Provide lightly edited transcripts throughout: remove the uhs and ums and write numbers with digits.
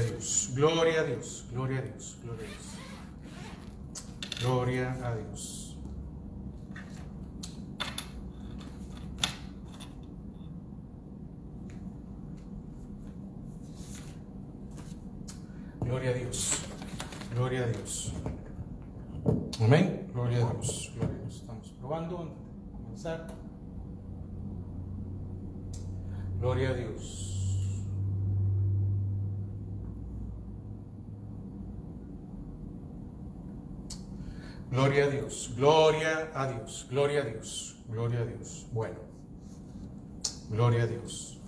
a Dios, gloria a Dios, gloria a Dios, gloria a Dios. Gloria a Dios. Gloria a Dios. Gloria a Dios. Amén. Gloria a Dios. Gloria a Dios. Estamos probando antes de comenzar. Gloria a Dios. Gloria a Dios, gloria a Dios, gloria a Dios, gloria a Dios. Bueno, gloria a Dios.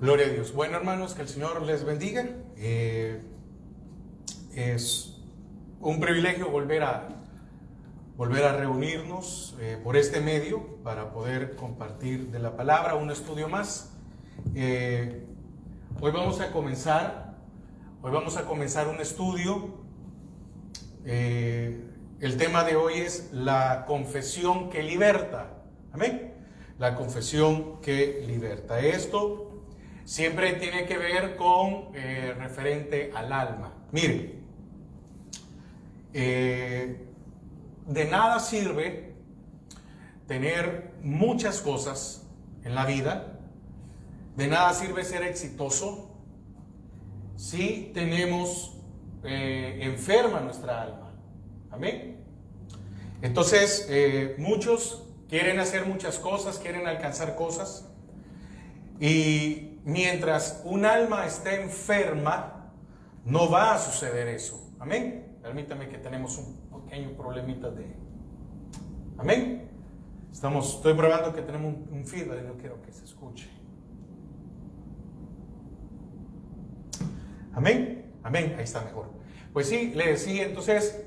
Gloria a Dios. Bueno, hermanos, que el Señor les bendiga. Es un privilegio volver a reunirnos por este medio para poder compartir de la palabra un estudio más. Hoy vamos a comenzar un estudio. El tema de hoy es la confesión que liberta. Amén. La confesión que liberta. Esto siempre tiene que ver con referente al alma. Miren. De nada sirve tener muchas cosas en la vida, de nada sirve ser exitoso si tenemos enferma nuestra alma. Amén. Entonces, muchos quieren hacer muchas cosas, quieren alcanzar cosas, y mientras un alma esté enferma, no va a suceder eso. Amén. Permítame que tenemos un pequeño problemita de... Amén. Estoy probando que tenemos un feedback y no quiero que se escuche. Amén. Amén. Ahí está mejor. Pues sí, le decía entonces,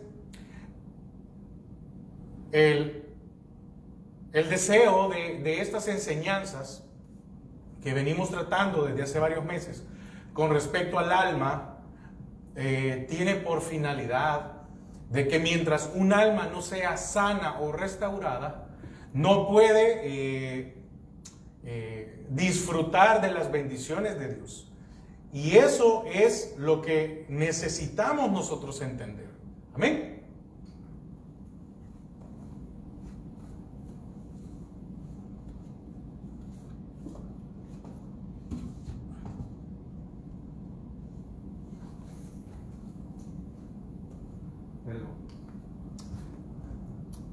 el deseo de estas enseñanzas que venimos tratando desde hace varios meses con respecto al alma, tiene por finalidad de que mientras un alma no sea sana o restaurada, no puede disfrutar de las bendiciones de Dios. Y eso es lo que necesitamos nosotros entender. Amén.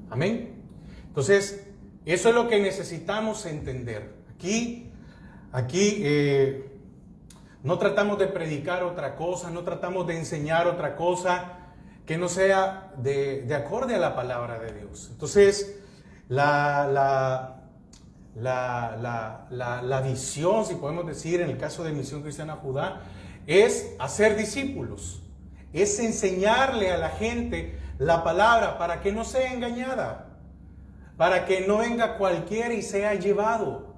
Amén. Entonces, eso es lo que necesitamos entender. Aquí no tratamos de predicar otra cosa, no tratamos de enseñar otra cosa que no sea de acorde a la palabra de Dios. Entonces, la visión, si podemos decir, en el caso de Misión Cristiana Judá, es hacer discípulos, es enseñarle a la gente la palabra para que no sea engañada, para que no venga cualquiera y sea llevado.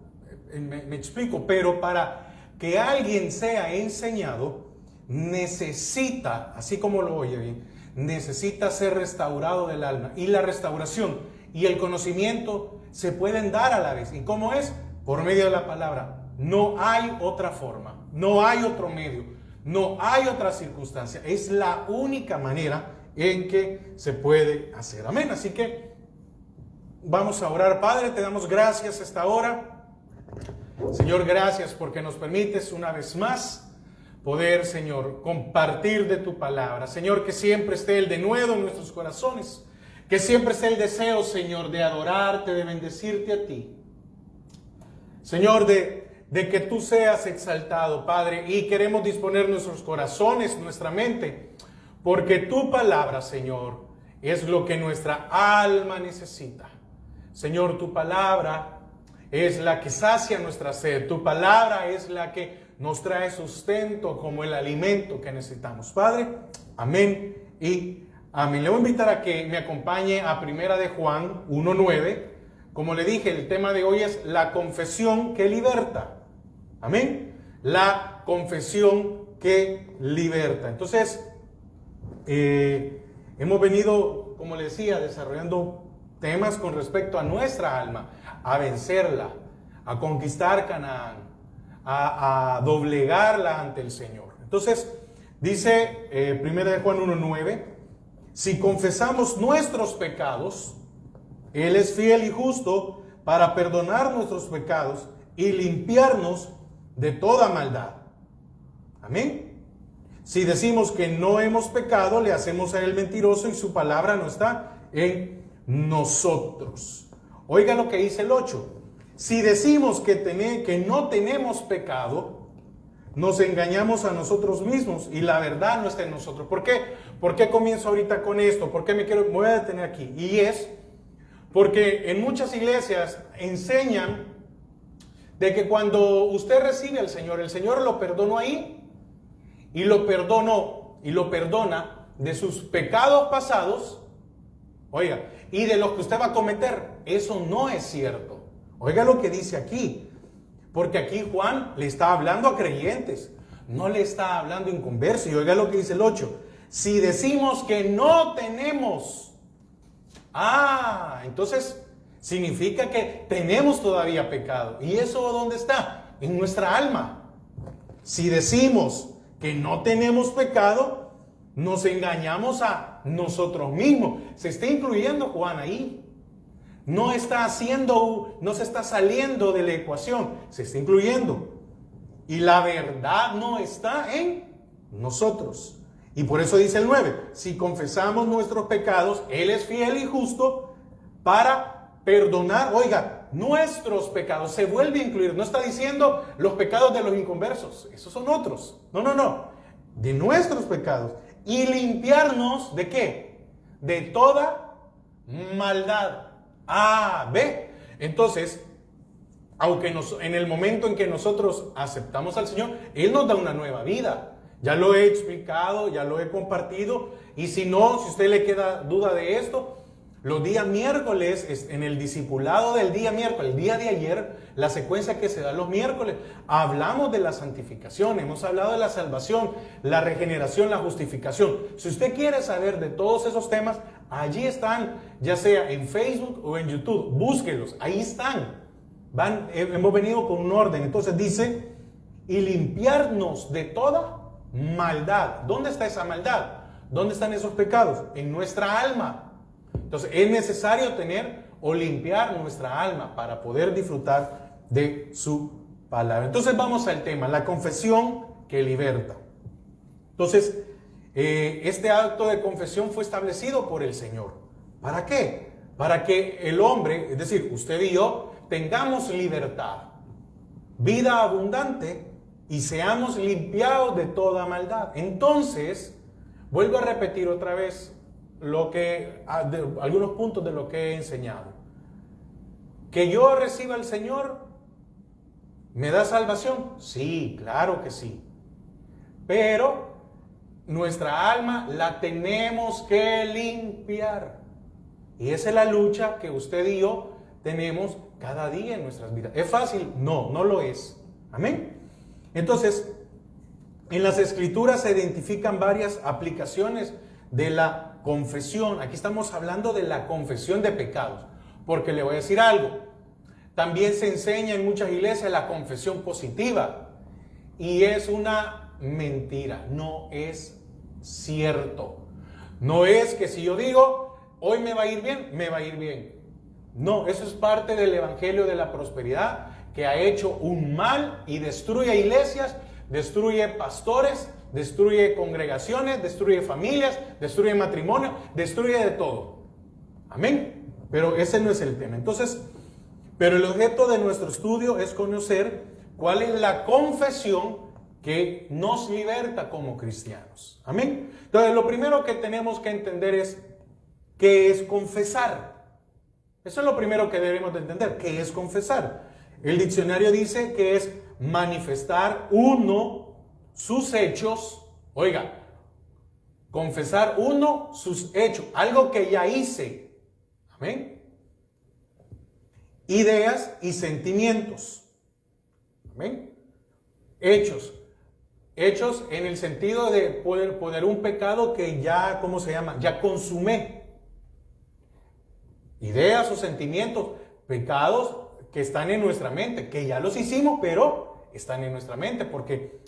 Me explico, pero para que alguien sea enseñado, necesita, así como lo oye bien, necesita ser restaurado del alma. Y la restauración y el conocimiento se pueden dar a la vez. ¿Y cómo es? Por medio de la palabra. No hay otra forma, no hay otro medio, no hay otra circunstancia. Es la única manera en que se puede hacer. Amén. Así que vamos a orar. Padre, te damos gracias esta hora. Señor, gracias porque nos permites una vez más poder, Señor, compartir de tu palabra. Señor, que siempre esté el denuedo en nuestros corazones, que siempre esté el deseo, Señor, de adorarte, de bendecirte a ti. Señor, de que tú seas exaltado, Padre, y queremos disponer nuestros corazones, nuestra mente, porque tu palabra, Señor, es lo que nuestra alma necesita. Señor, tu palabra es la que sacia nuestra sed. Tu palabra es la que nos trae sustento como el alimento que necesitamos. Padre, amén y amén. Le voy a invitar a que me acompañe a Primera de Juan 1:9. Como le dije, el tema de hoy es la confesión que liberta. Amén. La confesión que liberta. Entonces, hemos venido, como les decía, desarrollando temas con respecto a nuestra alma, a vencerla, a conquistar Canaán, a doblegarla ante el Señor. Entonces, dice 1 Juan 1:9, si confesamos nuestros pecados, Él es fiel y justo para perdonar nuestros pecados y limpiarnos de toda maldad. Amén. Si decimos que no hemos pecado, le hacemos a Él mentiroso y su palabra no está en nosotros. Oiga lo que dice el 8. Si decimos que no tenemos pecado, nos engañamos a nosotros mismos y la verdad no está en nosotros. ¿Por qué? ¿Por qué comienzo ahorita con esto? ¿Por qué me voy a detener aquí? Y es porque en muchas iglesias enseñan de que cuando usted recibe al Señor, el Señor lo perdonó ahí y lo perdonó y lo perdona de sus pecados pasados, oiga, y de los que usted va a cometer. Eso no es cierto. Oiga lo que dice aquí, porque aquí Juan le está hablando a creyentes, no le está hablando a inconversos. Y oiga lo que dice el 8, si decimos que no tenemos, entonces significa que tenemos todavía pecado. ¿Y eso dónde está? En nuestra alma. Si decimos que no tenemos pecado, nos engañamos a nosotros mismos. Se está incluyendo Juan ahí. No se está saliendo de la ecuación, se está incluyendo. Y la verdad no está en nosotros. Y por eso dice el 9, si confesamos nuestros pecados, Él es fiel y justo para perdonar, oiga, nuestros pecados. Se vuelve a incluir, no está diciendo los pecados de los inconversos, esos son otros. No, de nuestros pecados. Y limpiarnos, ¿de qué? De toda maldad. Ve. Entonces, aunque en el momento en que nosotros aceptamos al Señor, Él nos da una nueva vida. Ya lo he explicado, ya lo he compartido. Y si no, si a usted le queda duda de esto, los días miércoles, en el discipulado del día miércoles, el día de ayer, la secuencia que se da los miércoles, hablamos de la santificación, hemos hablado de la salvación, la regeneración, la justificación. Si usted quiere saber de todos esos temas, allí están, ya sea en Facebook o en YouTube, búsquenlos, ahí están. Hemos venido con un orden. Entonces dice, y limpiarnos de toda maldad. ¿Dónde está esa maldad? ¿Dónde están esos pecados? En nuestra alma. Entonces es necesario tener o limpiar nuestra alma para poder disfrutar de su palabra. Entonces vamos al tema, la confesión que liberta. Entonces, este acto de confesión fue establecido por el Señor. ¿Para qué? Para que el hombre, es decir, usted y yo, tengamos libertad, vida abundante y seamos limpiados de toda maldad. Entonces, vuelvo a repetir otra vez algunos puntos de lo que he enseñado. Que yo reciba al Señor, ¿me da salvación? Sí, claro que sí. Pero nuestra alma la tenemos que limpiar. Y esa es la lucha que usted y yo tenemos cada día en nuestras vidas. ¿Es fácil? No, no lo es. Amén. Entonces, en las Escrituras se identifican varias aplicaciones de la confesión. Aquí estamos hablando de la confesión de pecados. Porque le voy a decir algo. También se enseña en muchas iglesias la confesión positiva. Y es una mentira. No es cierto. No es que si yo digo, hoy me va a ir bien, me va a ir bien. No, eso es parte del evangelio de la prosperidad que ha hecho un mal y destruye iglesias, destruye pastores, destruye congregaciones, destruye familias, destruye matrimonio, destruye de todo. Amén. Pero ese no es el tema. Entonces, pero el objeto de nuestro estudio es conocer cuál es la confesión que nos liberta como cristianos. Amén. Entonces, lo primero que tenemos que entender es qué es confesar. Eso es lo primero que debemos de entender. ¿Qué es confesar? El diccionario dice que es manifestar uno sus hechos. Oiga, confesar uno sus hechos, algo que ya hice. Amén. Ideas y sentimientos. Amén. Hechos. hechos en el sentido de poder un pecado que ya, ¿cómo se llama? Ya consumé. Ideas o sentimientos, pecados que están en nuestra mente, que ya los hicimos, pero están en nuestra mente, porque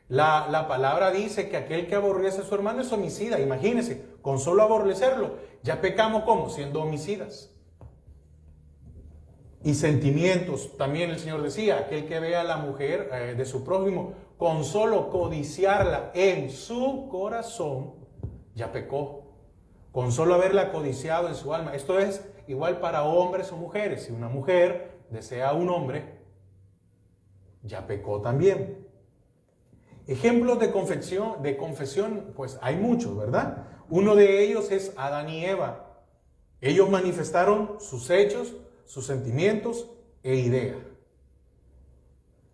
la palabra dice que aquel que aborrece a su hermano es homicida. Imagínense, con solo aborrecerlo, ya pecamos como siendo homicidas. Y sentimientos, también el Señor decía, aquel que ve a la mujer de su prójimo, con solo codiciarla en su corazón, ya pecó. Con solo haberla codiciado en su alma. Esto es igual para hombres o mujeres. Si una mujer desea a un hombre, ya pecó también. Ejemplos de confesión, pues hay muchos, ¿verdad? Uno de ellos es Adán y Eva. Ellos manifestaron sus hechos, sus sentimientos e ideas.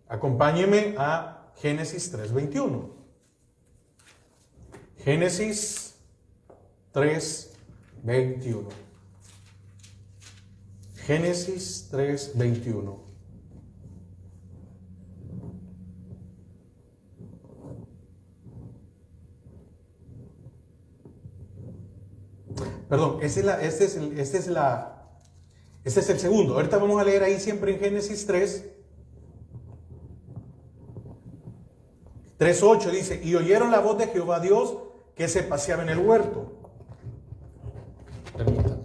Acompáñeme a Génesis 3:21. Génesis 3:21. Génesis 3:21. Perdón, este es el segundo. Ahorita vamos a leer ahí siempre en Génesis 3:8 dice, y oyeron la voz de Jehová Dios que se paseaba en el huerto. Permítanme.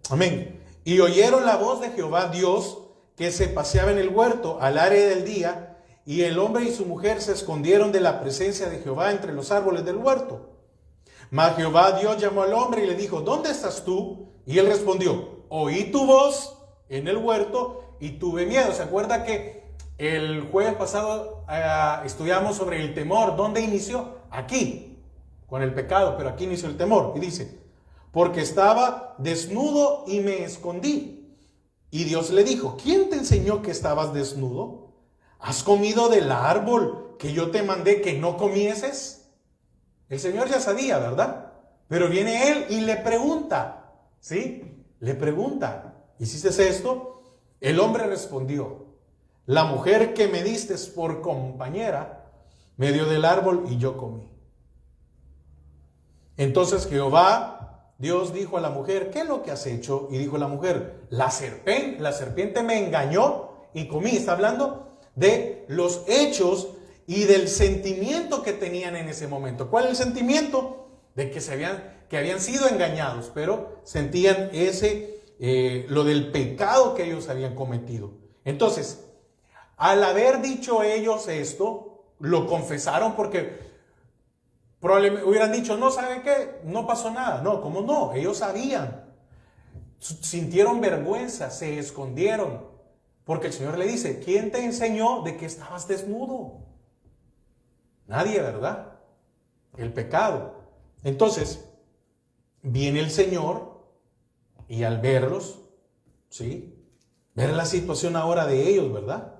Amén. Y oyeron la voz de Jehová Dios que se paseaba en el huerto al área del día, y el hombre y su mujer se escondieron de la presencia de Jehová entre los árboles del huerto. Mas Jehová Dios llamó al hombre y le dijo, ¿dónde estás tú? Y él respondió, oí tu voz en el huerto y tuve miedo. ¿Se acuerda que el jueves pasado estudiamos sobre el temor? ¿Dónde inició? Aquí, con el pecado, pero aquí inició el temor. Y dice, porque estaba desnudo y me escondí. Y Dios le dijo, ¿quién te enseñó que estabas desnudo? ¿Has comido del árbol que yo te mandé que no comieses? El Señor ya sabía, ¿verdad? Pero viene Él y le pregunta, ¿sí? Le pregunta, ¿hiciste esto? El hombre respondió, la mujer que me diste por compañera me dio del árbol y yo comí. Entonces Jehová, Dios dijo a la mujer, ¿qué es lo que has hecho? Y dijo la mujer, la serpiente me engañó y comí. Está hablando de los hechos y del sentimiento que tenían en ese momento. ¿Cuál es el sentimiento? De que habían sido engañados, pero sentían lo del pecado que ellos habían cometido. Entonces, al haber dicho ellos esto, lo confesaron porque probablemente hubieran dicho, no, ¿sabe qué? No pasó nada. No, ¿cómo no? Ellos sabían. Sintieron vergüenza, se escondieron. Porque el Señor le dice, ¿quién te enseñó de que estabas desnudo? Nadie, ¿verdad? El pecado. Entonces, viene el Señor y al verlos, ¿sí? Ver la situación ahora de ellos, ¿verdad?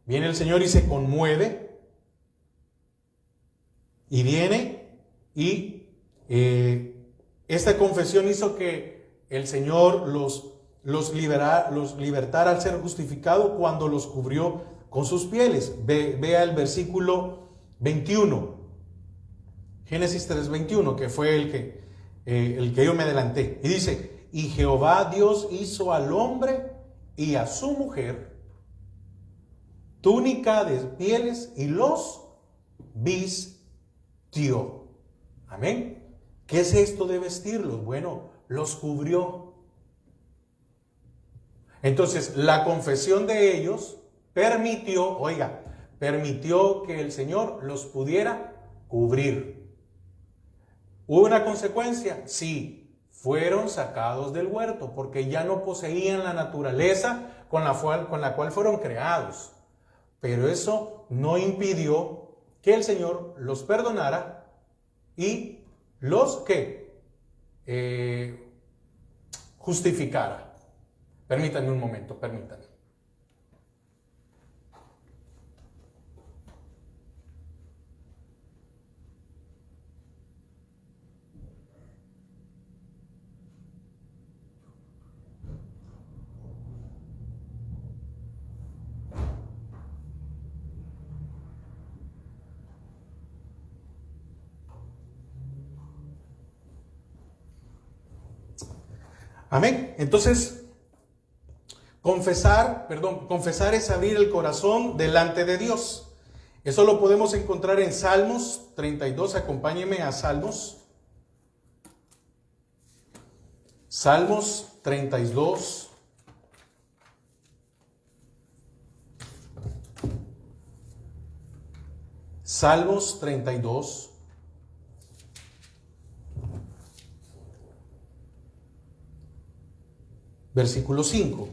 Viene el Señor y se conmueve. Y viene y esta confesión hizo que el Señor los libertara al ser justificado cuando los cubrió con sus pieles. Vea el versículo 21. Génesis 3:21, que fue el que yo me adelanté. Y dice, y Jehová Dios hizo al hombre y a su mujer túnica de pieles y los vistió. Amén. ¿Qué es esto de vestirlos? Bueno, los cubrió. Entonces, la confesión de ellos permitió que el Señor los pudiera cubrir. ¿Hubo una consecuencia? Sí, fueron sacados del huerto porque ya no poseían la naturaleza con la cual fueron creados. Pero eso no impidió que el Señor los perdonara y los justificara. Permítanme un momento, permítanme. Amén. Entonces, confesar es abrir el corazón delante de Dios. Eso lo podemos encontrar en Salmos 32. Acompáñeme a Salmos. Salmos 32. Salmos 32. Versículo 5.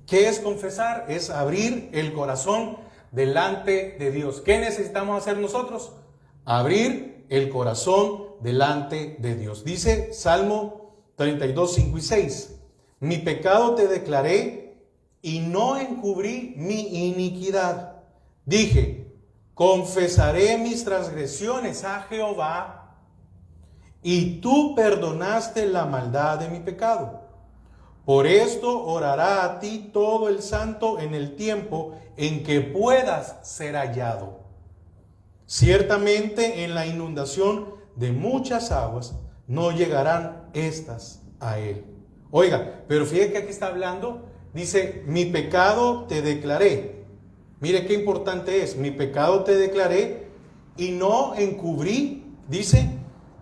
¿Qué es confesar? Es abrir el corazón delante de Dios. ¿Qué necesitamos hacer nosotros? Abrir el corazón delante de Dios. Dice Salmo 32, 5 y 6. Mi pecado te declaré y no encubrí mi iniquidad. Dije, confesaré mis transgresiones a Jehová, y tú perdonaste la maldad de mi pecado. Por esto orará a ti todo el santo en el tiempo en que puedas ser hallado. Ciertamente en la inundación de muchas aguas no llegarán estas a él. Oiga, pero fíjate que aquí está hablando, dice, mi pecado te declaré. Mire qué importante es, mi pecado te declaré y no encubrí, dice,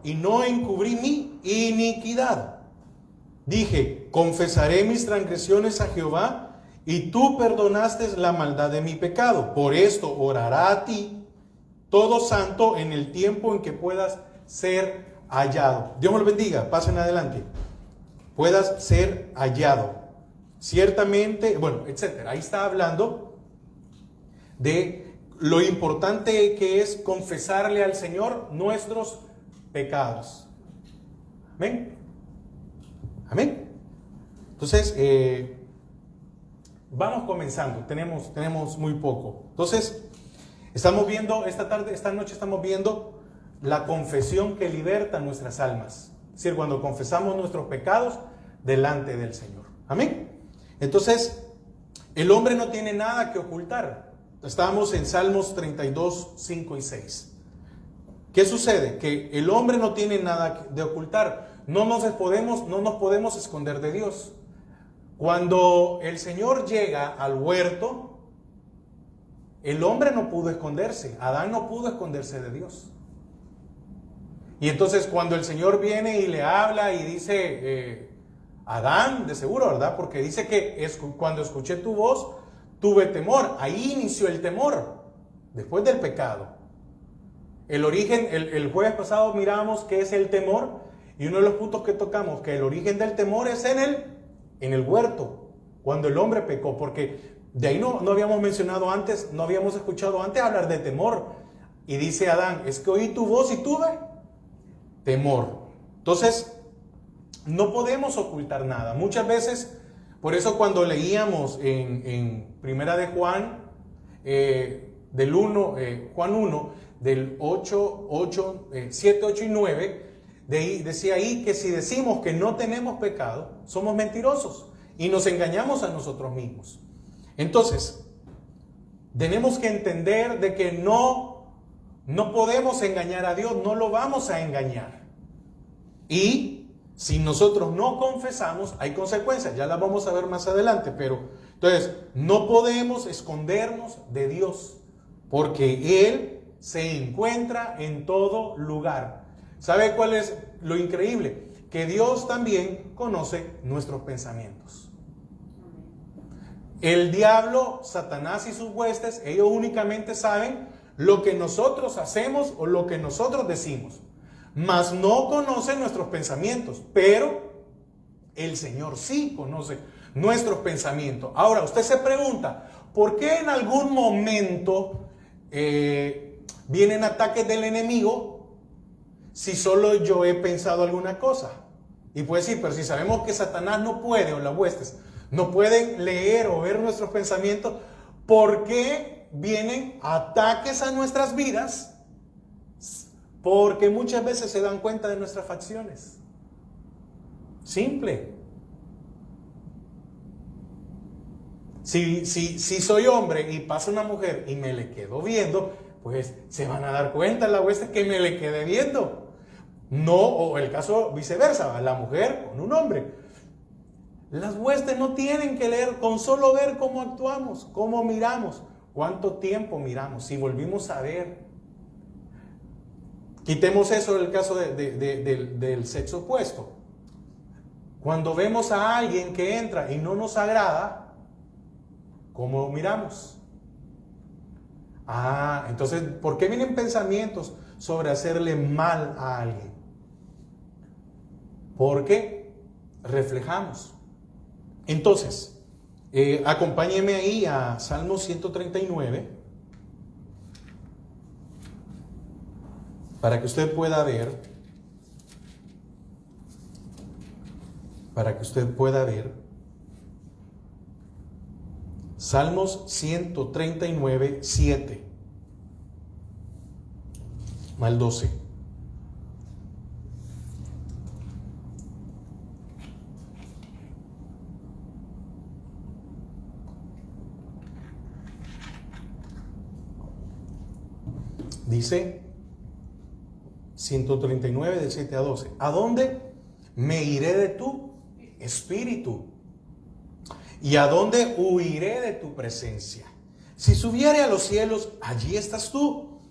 y no encubrí mi iniquidad. Dije, confesaré mis transgresiones a Jehová, y tú perdonaste la maldad de mi pecado. Por esto orará a ti todo santo en el tiempo en que puedas ser hallado. Dios me lo bendiga, pasen adelante. Puedas ser hallado. Ciertamente, bueno, etcétera. Ahí está hablando de lo importante que es confesarle al Señor nuestros pecados. Amén. Amén. Entonces, vamos comenzando. Tenemos muy poco. Entonces, estamos viendo esta noche estamos viendo la confesión que liberta nuestras almas. Es decir, cuando confesamos nuestros pecados delante del Señor. Amén. Entonces, el hombre no tiene nada que ocultar. Estábamos en Salmos 32, 5 y 6. ¿Qué sucede? Que el hombre no tiene nada de ocultar. No nos podemos esconder de Dios. Cuando el Señor llega al huerto, el hombre no pudo esconderse. Adán no pudo esconderse de Dios. Y entonces cuando el Señor viene y le habla y dice, Adán, de seguro, ¿verdad? Porque dice que cuando escuché tu voz, tuve temor. Ahí inició el temor, después del pecado. El origen, el jueves pasado mirábamos qué es el temor, y uno de los puntos que tocamos, que el origen del temor es en el huerto, cuando el hombre pecó, porque de ahí no habíamos mencionado antes, no habíamos escuchado antes hablar de temor. Y dice Adán, es que oí tu voz y tuve temor. Entonces, no podemos ocultar nada. Muchas veces, por eso cuando leíamos en Primera de Juan, Juan 1, del 7, 8 y 9, decía ahí que si decimos que no tenemos pecado, somos mentirosos y nos engañamos a nosotros mismos. Entonces, tenemos que entender de que no podemos engañar a Dios, no lo vamos a engañar. Y si nosotros no confesamos, hay consecuencias, ya las vamos a ver más adelante, pero entonces no podemos escondernos de Dios, porque Él se encuentra en todo lugar. ¿Sabe cuál es lo increíble? Que Dios también conoce nuestros pensamientos. El diablo, Satanás y sus huestes, ellos únicamente saben lo que nosotros hacemos o lo que nosotros decimos, mas no conocen nuestros pensamientos. Pero el Señor sí conoce nuestros pensamientos. Ahora, usted se pregunta, ¿por qué en algún momento vienen ataques del enemigo si solo yo he pensado alguna cosa? Y pues sí, pero si sabemos que Satanás no puede, o las huestes no pueden leer o ver nuestros pensamientos, ¿por qué vienen ataques a nuestras vidas? Porque muchas veces se dan cuenta de nuestras facciones. Simple. Si soy hombre y pasa una mujer y me le quedo viendo, pues se van a dar cuenta las huestes que me le quedé viendo. No, o el caso viceversa, la mujer con un hombre. Las huestes no tienen que leer, con solo ver cómo actuamos, cómo miramos, cuánto tiempo miramos, si volvimos a ver. Quitemos eso del caso del sexo opuesto. Cuando vemos a alguien que entra y no nos agrada, ¿cómo miramos? Entonces, ¿por qué vienen pensamientos sobre hacerle mal a alguien? Porque reflejamos. Entonces, acompáñeme ahí a Salmo 139 para que usted pueda ver. Salmos 139, 7 al 12. Dice 139 del 7 a 12. ¿A dónde me iré de tu espíritu? ¿Y a dónde huiré de tu presencia? Si subiere a los cielos, allí estás tú.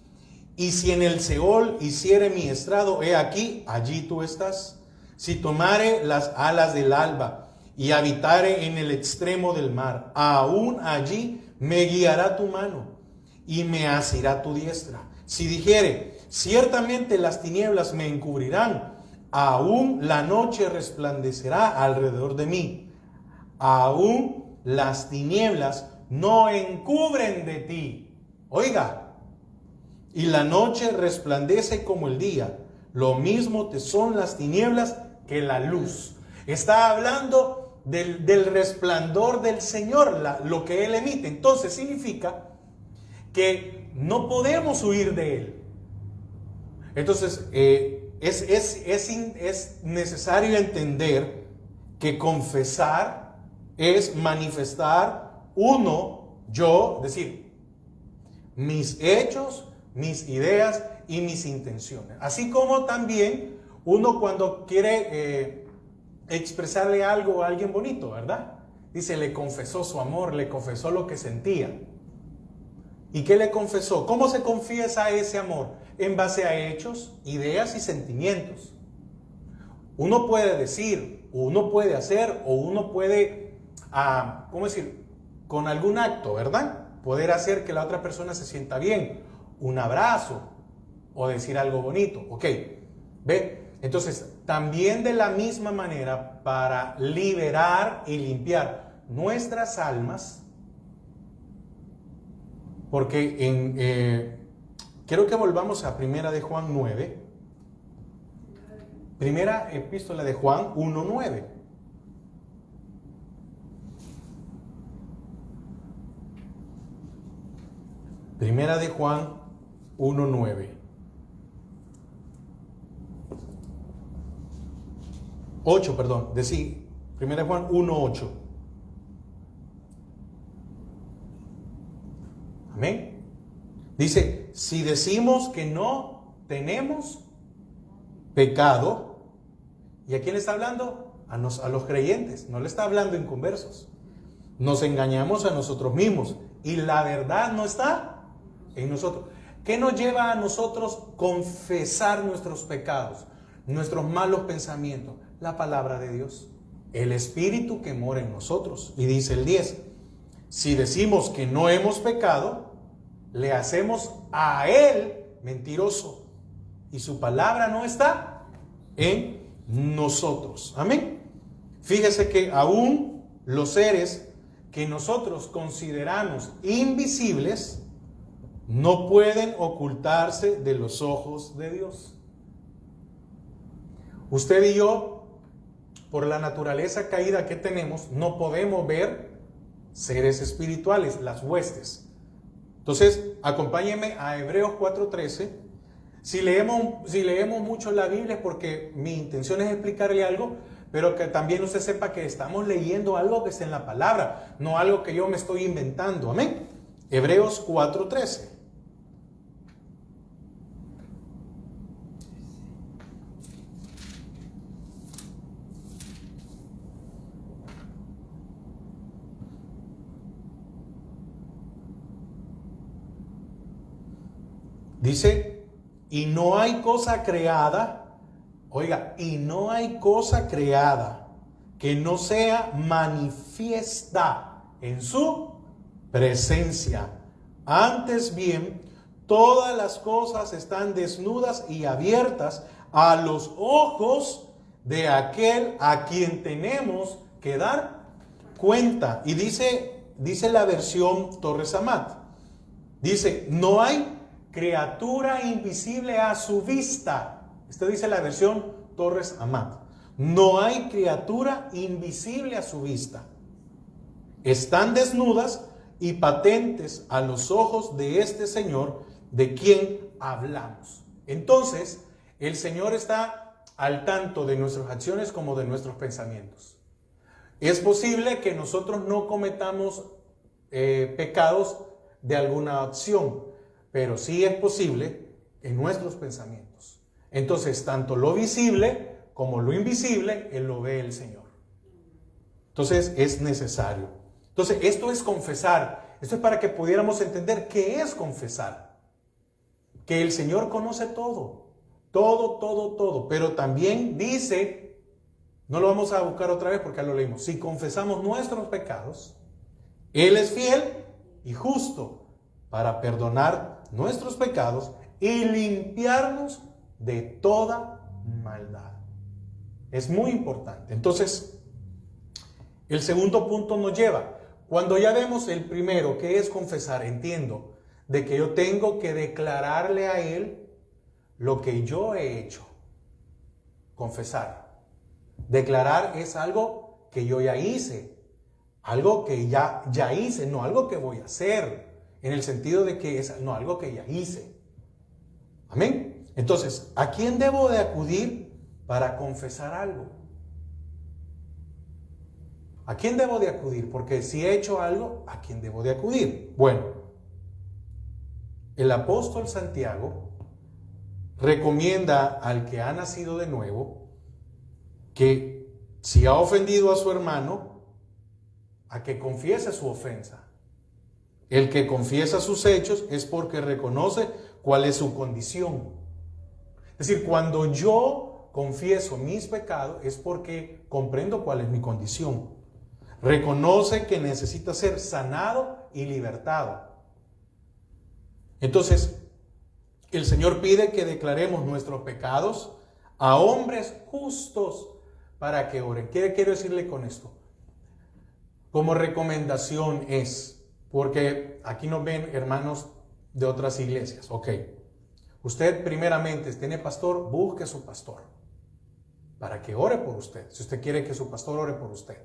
Y si en el Seol hiciere mi estrado, he aquí, allí tú estás. Si tomare las alas del alba y habitare en el extremo del mar, aún allí me guiará tu mano y me asirá tu diestra. Si dijere, ciertamente las tinieblas me encubrirán, aún la noche resplandecerá alrededor de mí. Aún las tinieblas no encubren de ti. Oiga, y la noche resplandece como el día. Lo mismo te son las tinieblas que la luz. Está hablando del resplandor del Señor, lo que Él emite. Entonces significa que no podemos huir de Él. Entonces es necesario entender que confesar es manifestar yo, decir, mis hechos, mis ideas y mis intenciones. Así como también uno cuando quiere expresarle algo a alguien bonito, ¿verdad? Dice, le confesó su amor, le confesó lo que sentía. ¿Y qué le confesó? ¿Cómo se confiesa ese amor? En base a hechos, ideas y sentimientos. Uno puede decir, uno puede hacer, o uno puede, ¿cómo decir? Con algún acto, ¿verdad? Poder hacer que la otra persona se sienta bien. Un abrazo o decir algo bonito. Ok, ¿ve? Entonces, también de la misma manera, para liberar y limpiar nuestras almas, porque quiero que volvamos a Primera de Juan 9. Primera epístola de Juan 1:9. Primera de Juan 1:9. 8, perdón, decir, Primera de Juan 1:8. Amén. Dice, si decimos que no tenemos pecado, ¿y a quién le está hablando? A los creyentes, no le está hablando a inconversos. Nos engañamos a nosotros mismos y la verdad no está en nosotros. ¿Qué nos lleva a nosotros confesar nuestros pecados, nuestros malos pensamientos? La palabra de Dios, el Espíritu que mora en nosotros. Y dice el 10, si decimos que no hemos pecado, le hacemos a Él mentiroso y su palabra no está en nosotros. Amén. Fíjese que aún los seres que nosotros consideramos invisibles no pueden ocultarse de los ojos de Dios. Usted y yo, por la naturaleza caída que tenemos, no podemos ver seres espirituales, las huestes. Entonces, acompáñenme a Hebreos 4:13. Si leemos mucho la Biblia es porque mi intención es explicarle algo, pero que también usted sepa que estamos leyendo algo que está en la palabra, no algo que yo me estoy inventando. Amén. Hebreos 4:13. Dice, y no hay cosa creada, oiga, y no hay cosa creada que no sea manifiesta en su presencia. Antes bien, todas las cosas están desnudas y abiertas a los ojos de aquel a quien tenemos que dar cuenta. Y dice la versión Torres Amat, dice, no hay criatura invisible a su vista. Esto dice la versión Torres Amat. No hay criatura invisible a su vista. Están desnudas y patentes a los ojos de este Señor de quien hablamos. Entonces, el Señor está al tanto de nuestras acciones como de nuestros pensamientos. Es posible que nosotros no cometamos pecados de alguna acción, pero sí es posible en nuestros pensamientos. Entonces, tanto lo visible como lo invisible, Él lo ve el Señor. Entonces, es necesario. Entonces, esto es confesar. Esto es para que pudiéramos entender qué es confesar. Que el Señor conoce todo. Todo. Pero también dice, no lo vamos a buscar otra vez porque ya lo leímos. Si confesamos nuestros pecados, Él es fiel y justo para perdonar nuestros pecados y limpiarnos de toda maldad. Es muy importante. Entonces, el segundo punto nos lleva, cuando ya vemos el primero, que es confesar, entiendo de que yo tengo que declararle a Él lo que yo he hecho. Confesar. Declarar es algo que yo ya hice, algo que ya hice, no algo que voy a hacer, en el sentido de que es algo que ya hice. Amén. Entonces, ¿a quién debo de acudir para confesar algo? ¿A quién debo de acudir? Porque si he hecho algo, ¿a quién debo de acudir? Bueno, el apóstol Santiago recomienda al que ha nacido de nuevo que si ha ofendido a su hermano, a que confiese su ofensa. El que confiesa sus hechos es porque reconoce cuál es su condición. Es decir, cuando yo confieso mis pecados es porque comprendo cuál es mi condición. Reconoce que necesita ser sanado y libertado. Entonces, el Señor pide que declaremos nuestros pecados a hombres justos para que oren. ¿Qué quiero decirle con esto? Como recomendación es, porque aquí nos ven hermanos de otras iglesias. Ok, usted primeramente tiene pastor, busque a su pastor para que ore por usted. Si usted quiere que su pastor ore por usted,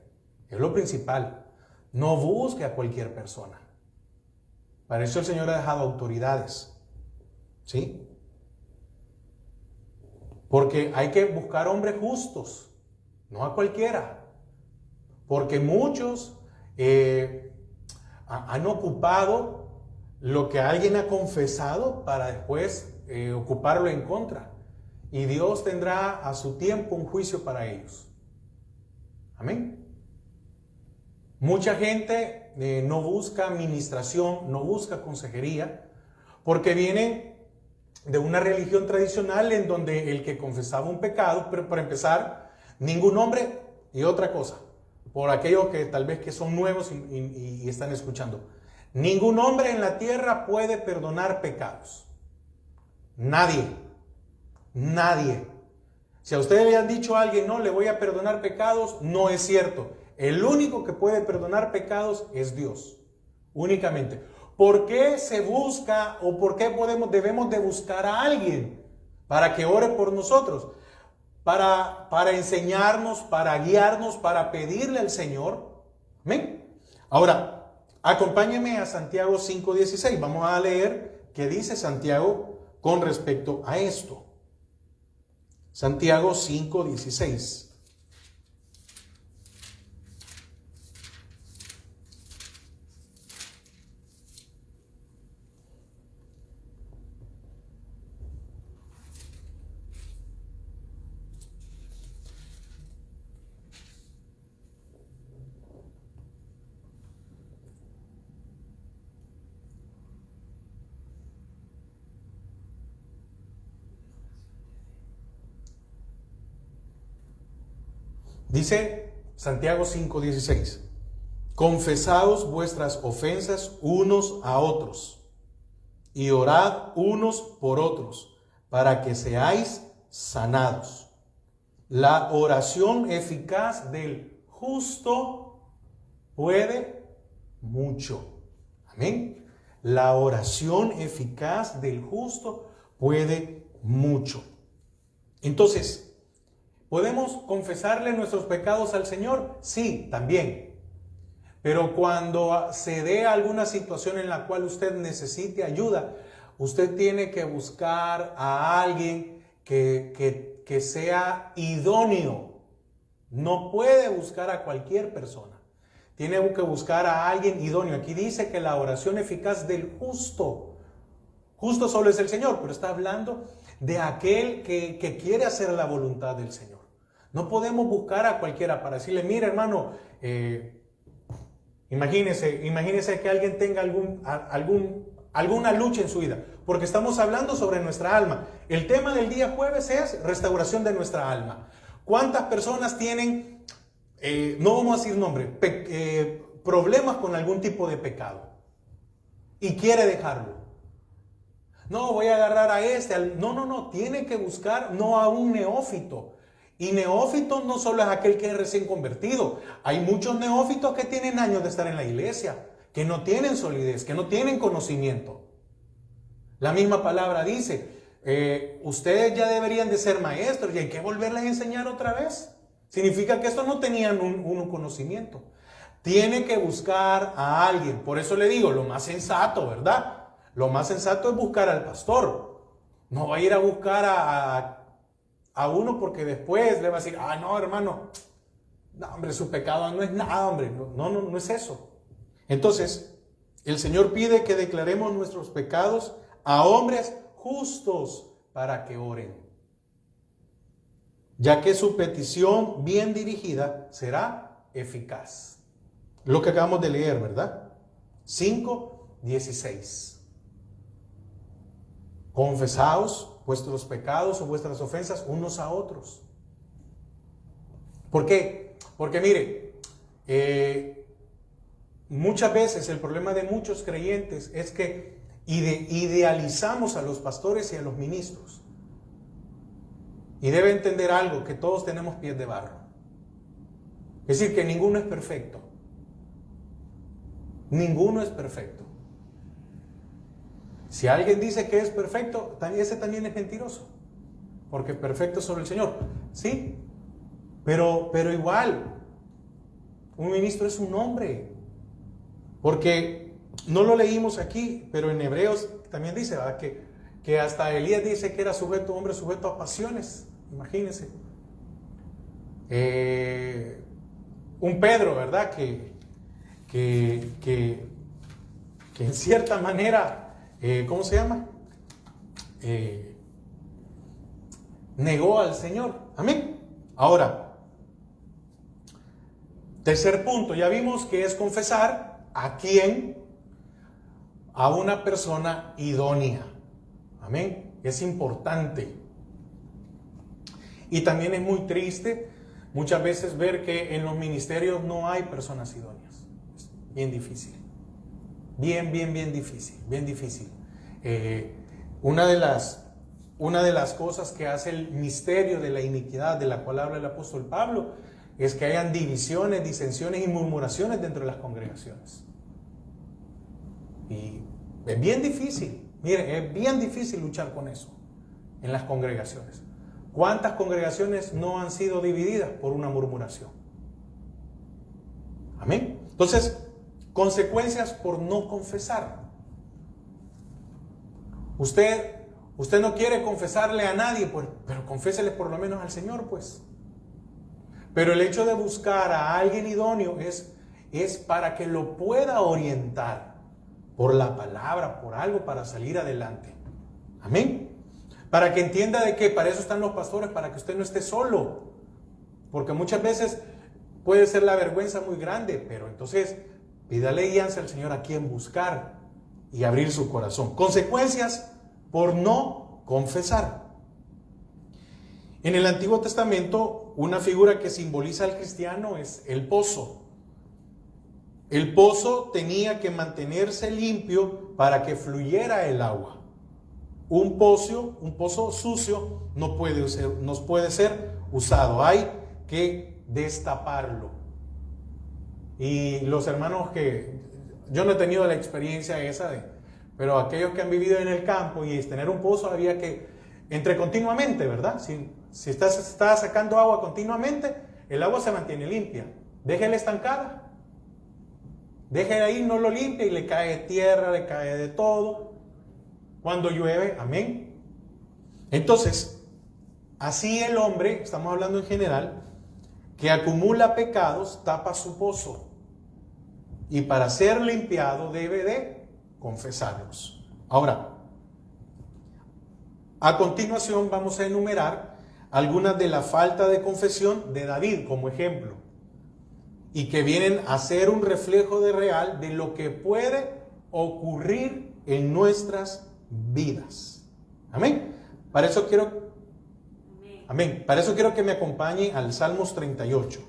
es lo principal. No busque a cualquier persona. Para eso el Señor ha dejado autoridades. ¿Sí? Porque hay que buscar hombres justos, no a cualquiera. Porque muchos han ocupado lo que alguien ha confesado para después ocuparlo en contra. Y Dios tendrá a su tiempo un juicio para ellos. Amén. Mucha gente no busca administración, no busca consejería, porque vienen de una religión tradicional en donde el que confesaba un pecado, pero para empezar, ningún hombre, y otra cosa, por aquellos que tal vez que son nuevos y están escuchando, ningún hombre en la tierra puede perdonar pecados. Nadie. Si a ustedes le han dicho a alguien, no, le voy a perdonar pecados, no es cierto. El único que puede perdonar pecados es Dios, únicamente. ¿Por qué se busca o por qué debemos de buscar a alguien para que ore por nosotros? Para enseñarnos, para guiarnos, para pedirle al Señor. ¿Amén? Ahora, acompáñenme a Santiago 5:16. Vamos a leer qué dice Santiago con respecto a esto. Santiago 5:16. Dice Santiago 5:16, confesaos vuestras ofensas unos a otros y orad unos por otros para que seáis sanados. La oración eficaz del justo puede mucho. Amén. La oración eficaz del justo puede mucho. Entonces, ¿podemos confesarle nuestros pecados al Señor? Sí, también. Pero cuando se dé alguna situación en la cual usted necesite ayuda, usted tiene que buscar a alguien que sea idóneo. No puede buscar a cualquier persona. Tiene que buscar a alguien idóneo. Aquí dice que la oración eficaz del justo. Justo solo es el Señor, pero está hablando de aquel que quiere hacer la voluntad del Señor. No podemos buscar a cualquiera para decirle, mira hermano, imagínese que alguien tenga alguna lucha en su vida, porque estamos hablando sobre nuestra alma. El tema del día jueves es restauración de nuestra alma. ¿Cuántas personas tienen, no vamos a decir nombre, problemas con algún tipo de pecado y quiere dejarlo? No, voy a agarrar a este. No, tiene que buscar no a un neófito. Y neófito no solo es aquel que es recién convertido. Hay muchos neófitos que tienen años de estar en la iglesia, que no tienen solidez, que no tienen conocimiento. La misma palabra dice, ustedes ya deberían de ser maestros y hay que volverles a enseñar otra vez. Significa que estos no tenían un conocimiento. Tiene que buscar a alguien. Por eso le digo, lo más sensato, ¿verdad? Lo más sensato es buscar al pastor. No va a ir a buscar a uno porque después le va a decir, no hermano, no hombre, su pecado no es nada, hombre. No es eso. Entonces, el Señor pide que declaremos nuestros pecados a hombres justos para que oren, ya que su petición bien dirigida será eficaz. Lo que acabamos de leer, ¿verdad? 5:16. Confesaos vuestros pecados o vuestras ofensas unos a otros. ¿Por qué? Porque mire, muchas veces el problema de muchos creyentes es que idealizamos a los pastores y a los ministros. Y debe entender algo, que todos tenemos pies de barro. Es decir, que ninguno es perfecto. Ninguno es perfecto. Si alguien dice que es perfecto, ese también es mentiroso. Porque perfecto es solo el Señor. Sí, pero igual, un ministro es un hombre. Porque no lo leímos aquí, pero en Hebreos también dice, ¿verdad? Que hasta Elías dice que era hombre sujeto a pasiones. Imagínense. Un Pedro, ¿verdad? Que en cierta manera, ¿cómo se llama? Negó al Señor. Amén. Ahora, tercer punto, ya vimos que es confesar a quién, a una persona idónea. Amén. Es importante. Y también es muy triste muchas veces ver que en los ministerios no hay personas idóneas. Es bien difícil. Bien difícil. Una de las cosas que hace el misterio de la iniquidad, de la cual habla el apóstol Pablo, es que hayan divisiones, disensiones y murmuraciones dentro de las congregaciones. Y es bien difícil, mire, es bien difícil luchar con eso en las congregaciones. ¿Cuántas congregaciones no han sido divididas por una murmuración? Amén. Entonces, consecuencias por no confesar. Usted no quiere confesarle a nadie, pues, pero confésele por lo menos al Señor, pues. Pero el hecho de buscar a alguien idóneo es para que lo pueda orientar por la palabra, por algo, para salir adelante. Amén. Para que entienda de que para eso están los pastores, para que usted no esté solo. Porque muchas veces puede ser la vergüenza muy grande, pero entonces pídale guianza al Señor a quien buscar y abrir su corazón. Consecuencias por no confesar. En el Antiguo Testamento, una figura que simboliza al cristiano es el pozo. El pozo tenía que mantenerse limpio para que fluyera el agua. Un pozo sucio no puede ser usado. Hay que destaparlo. Y los hermanos yo no he tenido la experiencia esa pero aquellos que han vivido en el campo y tener un pozo había que, entre continuamente, ¿verdad? Si está sacando agua continuamente, el agua se mantiene limpia. Déjela estancada. Déjela ahí, no lo limpia y le cae tierra, le cae de todo. Cuando llueve, amén. Entonces, así el hombre, estamos hablando en general, que acumula pecados, tapa su pozo. Y para ser limpiado debe de confesarlos. Ahora, a continuación vamos a enumerar algunas de la falta de confesión de David como ejemplo. Y que vienen a ser un reflejo real de lo que puede ocurrir en nuestras vidas. Amén. Para eso quiero que me acompañe al Salmos 38.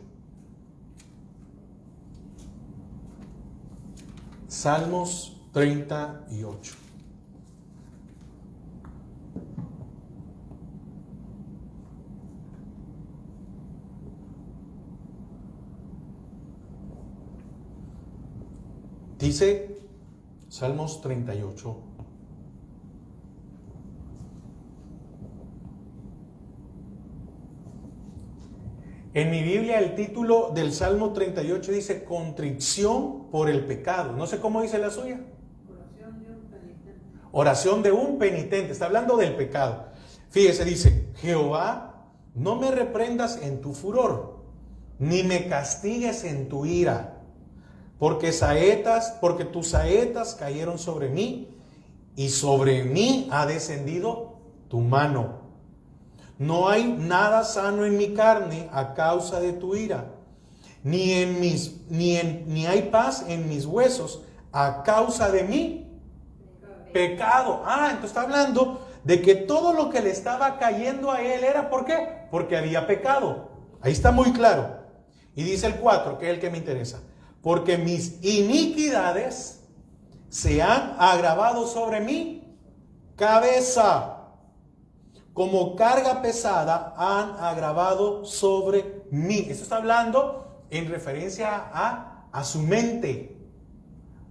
Salmos 38. Dice Salmos 38. En mi Biblia el título del Salmo 38 dice contrición por el pecado. No sé cómo dice la suya. Oración de un penitente. Oración de un penitente. Está hablando del pecado. Fíjese, dice: Jehová, no me reprendas en tu furor, ni me castigues en tu ira. Porque tus saetas cayeron sobre mí, y sobre mí ha descendido tu mano. No hay nada sano en mi carne a causa de tu ira, ni hay paz en mis huesos a causa de mi pecado. Entonces está hablando de que todo lo que le estaba cayendo a él era ¿por qué? Porque había pecado. Ahí está muy claro. Y dice el 4, que es el que me interesa. Porque mis iniquidades se han agravado sobre mi cabeza. Como carga pesada han agravado sobre mí. Eso está hablando en referencia a su mente.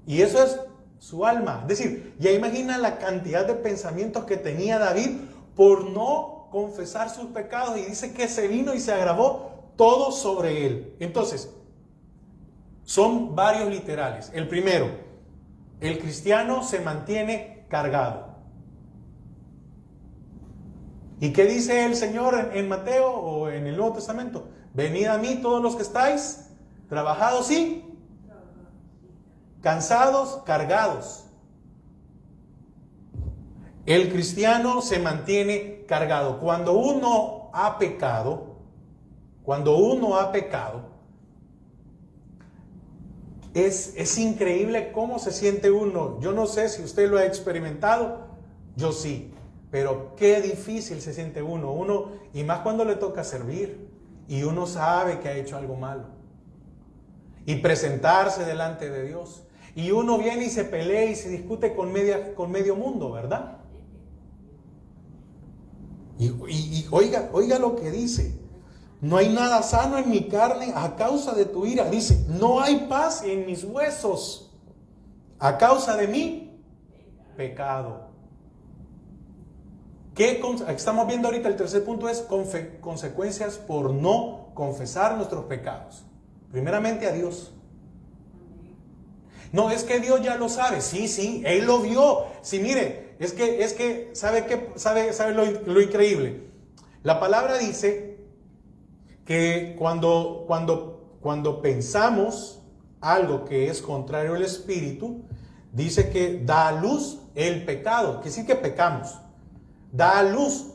Y eso es su alma. Es decir, ya imagina la cantidad de pensamientos que tenía David por no confesar sus pecados. Y dice que se vino y se agravó todo sobre él. Entonces, son varios literales. El primero, el cristiano se mantiene cargado. ¿Y qué dice el Señor en Mateo o en el Nuevo Testamento? Venid a mí todos los que estáis trabajados y cansados, cargados. El cristiano se mantiene cargado. Cuando uno ha pecado, es increíble cómo se siente uno. Yo no sé si usted lo ha experimentado, yo sí. Pero qué difícil se siente uno, y más cuando le toca servir y uno sabe que ha hecho algo malo y presentarse delante de Dios, y uno viene y se pelea y se discute con medio mundo, ¿verdad? Y oiga lo que dice: no hay nada sano en mi carne a causa de tu ira. Dice: no hay paz en mis huesos a causa de mi pecado. Estamos viendo ahorita el tercer punto, es consecuencias por no confesar nuestros pecados. Primeramente a Dios. No, es que Dios ya lo sabe. Sí, Él lo vio. Sí, mire, es que ¿sabe lo increíble? La palabra dice que cuando pensamos algo que es contrario al Espíritu, dice que da a luz el pecado. Quiere decir que pecamos. Da a luz,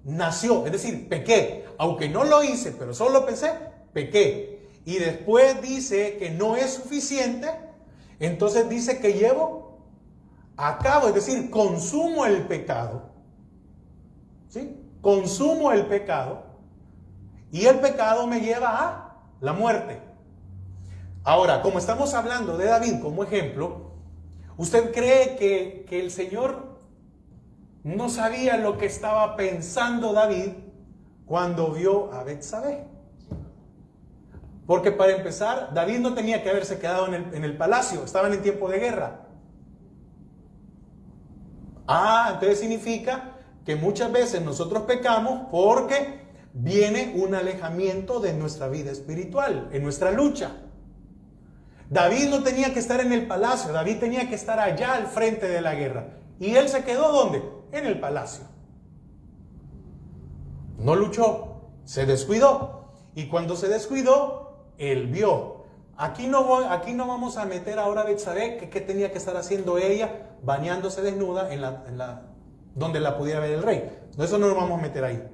nació, es decir, pequé. Aunque no lo hice, pero solo pensé, pequé. Y después dice que no es suficiente, entonces dice que llevo a cabo, es decir, consumo el pecado. ¿Sí? consumo el pecado y el pecado me lleva a la muerte. Ahora, como estamos hablando de David como ejemplo, ¿usted cree que el Señor no sabía lo que estaba pensando David cuando vio a Betsabé? Porque para empezar, David no tenía que haberse quedado en el palacio, estaban en tiempo de guerra. Entonces significa que muchas veces nosotros pecamos porque viene un alejamiento de nuestra vida espiritual, en nuestra lucha. David no tenía que estar en el palacio, David tenía que estar allá al frente de la guerra. ¿Y él se quedó dónde? En el palacio. No luchó, se descuidó. Y cuando se descuidó, él vio. Aquí no vamos a meter ahora a Betsabé, que qué tenía que estar haciendo ella, bañándose desnuda donde la pudiera ver el rey. No, eso no lo vamos a meter ahí.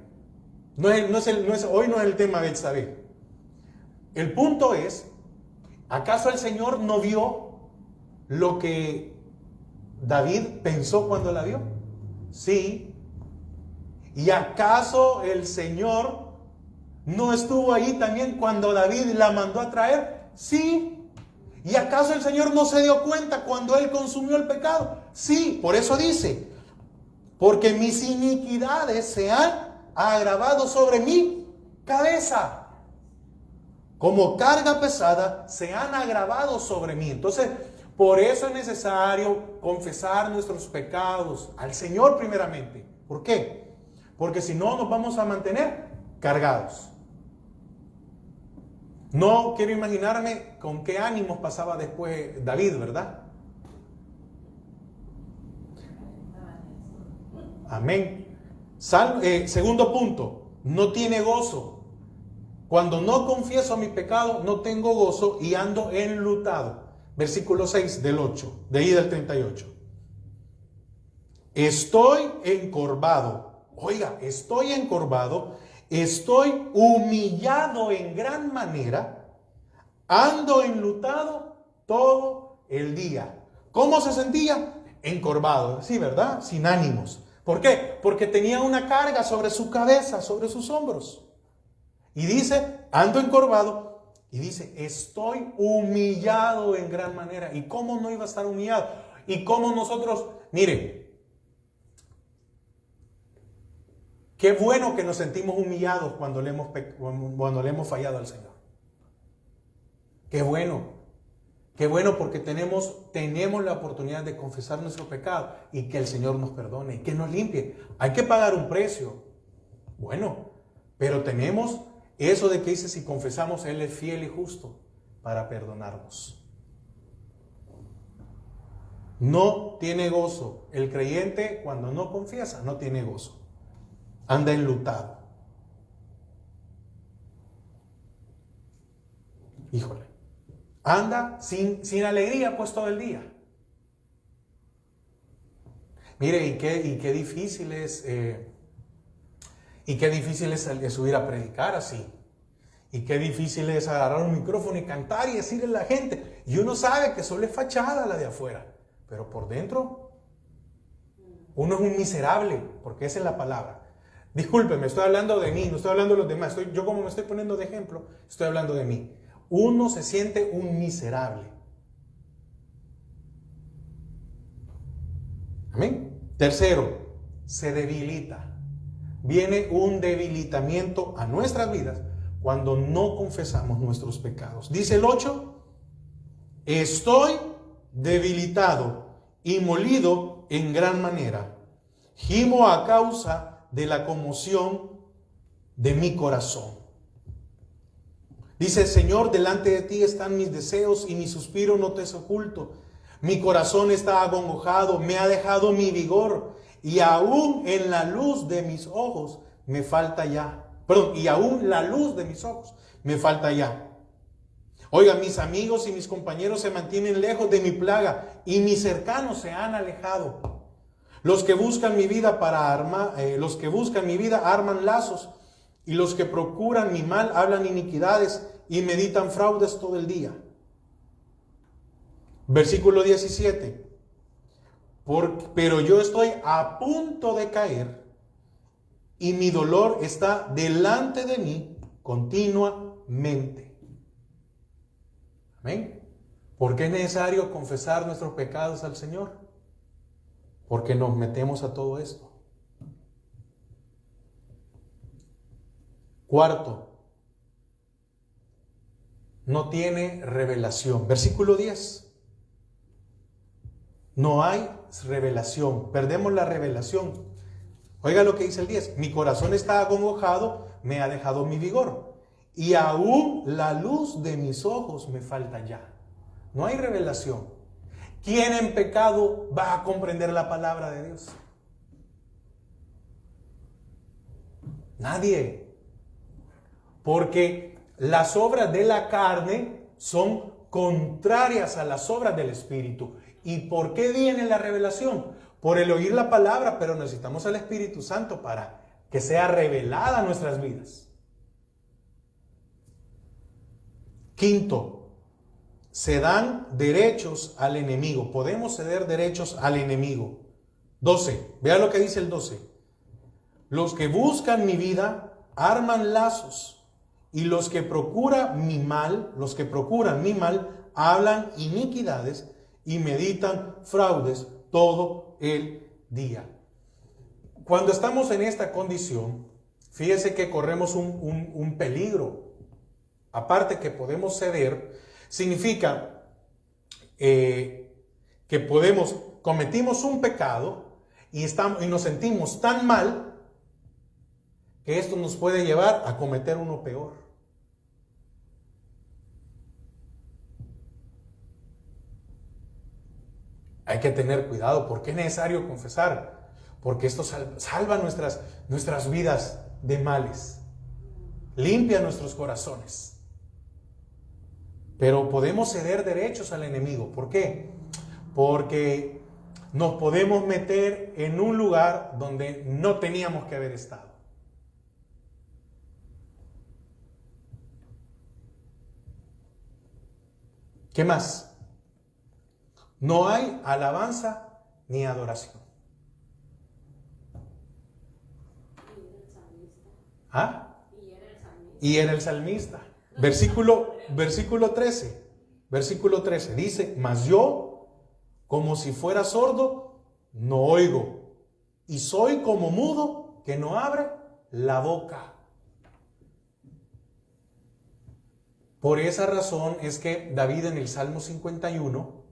Hoy no es el tema de Betsabé. El punto es, ¿acaso el Señor no vio lo que David pensó cuando la vio? Sí. ¿Y acaso el Señor no estuvo ahí también cuando David la mandó a traer? Sí. ¿Y acaso el Señor no se dio cuenta cuando él consumió el pecado? Sí. Por eso dice, porque mis iniquidades se han agravado sobre mi cabeza. Como carga pesada se han agravado sobre mí. Entonces, por eso es necesario confesar nuestros pecados al Señor primeramente. ¿Por qué? Porque si no nos vamos a mantener cargados. No quiero imaginarme con qué ánimos pasaba después David, ¿verdad? Amén. Segundo punto, no tiene gozo. Cuando no confieso mi pecado, no tengo gozo y ando enlutado. Versículo 6 del 8, de ahí del 38. Estoy encorvado. Oiga, estoy encorvado. Estoy humillado en gran manera. Ando enlutado todo el día. ¿Cómo se sentía? Encorvado. Sí, ¿verdad? Sin ánimos. ¿Por qué? Porque tenía una carga sobre su cabeza, sobre sus hombros. Y dice, ando encorvado, y dice, estoy humillado en gran manera. ¿Y cómo no iba a estar humillado? ¿Y cómo nosotros, mire, qué bueno que nos sentimos humillados cuando le hemos fallado al Señor? Qué bueno porque tenemos la oportunidad de confesar nuestro pecado y que el Señor nos perdone y que nos limpie. Hay que pagar un precio, bueno, pero tenemos eso de que dice, si confesamos, Él es fiel y justo para perdonarnos. No tiene gozo. El creyente cuando no confiesa, no tiene gozo. Anda enlutado. Híjole. Anda sin alegría pues todo el día. Mire, y qué difícil es... Y qué difícil es subir a predicar así. Y qué difícil es agarrar un micrófono y cantar y decirle a la gente. Y uno sabe que solo es fachada la de afuera. Pero por dentro, uno es un miserable, porque esa es la palabra. Discúlpeme, estoy hablando de mí, no estoy hablando de los demás. Yo como me estoy poniendo de ejemplo, estoy hablando de mí. Uno se siente un miserable. Amén. Tercero, se debilita. Viene un debilitamiento a nuestras vidas cuando no confesamos nuestros pecados. Dice el 8, estoy debilitado y molido en gran manera. Gimo a causa de la conmoción de mi corazón. Dice, Señor, delante de ti están mis deseos y mi suspiro no te es oculto. Mi corazón está acongojado, me ha dejado mi vigor. Y aún en la luz de mis ojos me falta ya. Y aún la luz de mis ojos me falta ya. Oiga, mis amigos y mis compañeros se mantienen lejos de mi plaga y mis cercanos se han alejado. Los que buscan mi vida arman lazos y los que procuran mi mal hablan iniquidades y meditan fraudes todo el día. Versículo 17. Pero yo estoy a punto de caer y mi dolor está delante de mí continuamente. Amén. ¿Por qué es necesario confesar nuestros pecados al Señor? Porque nos metemos a todo esto. Cuarto, no tiene revelación. Versículo 10. No hay revelación. Perdemos la revelación. Oiga lo que dice el 10. Mi corazón está acongojado, me ha dejado mi vigor. Y aún la luz de mis ojos me falta ya. No hay revelación. ¿Quién en pecado va a comprender la palabra de Dios? Nadie. Porque las obras de la carne son contrarias a las obras del Espíritu. ¿Y por qué viene la revelación? Por el oír la palabra, pero necesitamos al Espíritu Santo para que sea revelada a nuestras vidas. Quinto, se dan derechos al enemigo. Podemos ceder derechos al enemigo. 12, vea lo que dice el 12. Los que buscan mi vida arman lazos, y los que procuran mi mal, hablan iniquidades y meditan fraudes todo el día. Cuando estamos en esta condición, fíjese que corremos un peligro. Aparte que podemos ceder, significa que cometimos un pecado y nos sentimos tan mal que esto nos puede llevar a cometer uno peor. Hay que tener cuidado. ¿Por qué es necesario confesar? Porque esto salva nuestras vidas de males. Limpia nuestros corazones. Pero podemos ceder derechos al enemigo. ¿Por qué? Porque nos podemos meter en un lugar donde no teníamos que haber estado. ¿Qué más? No hay alabanza ni adoración. ¿Ah? Y era el salmista. Versículo 13. Versículo 13 dice: mas yo, como si fuera sordo, no oigo, y soy como mudo que no abre la boca. Por esa razón es que David en el Salmo 51,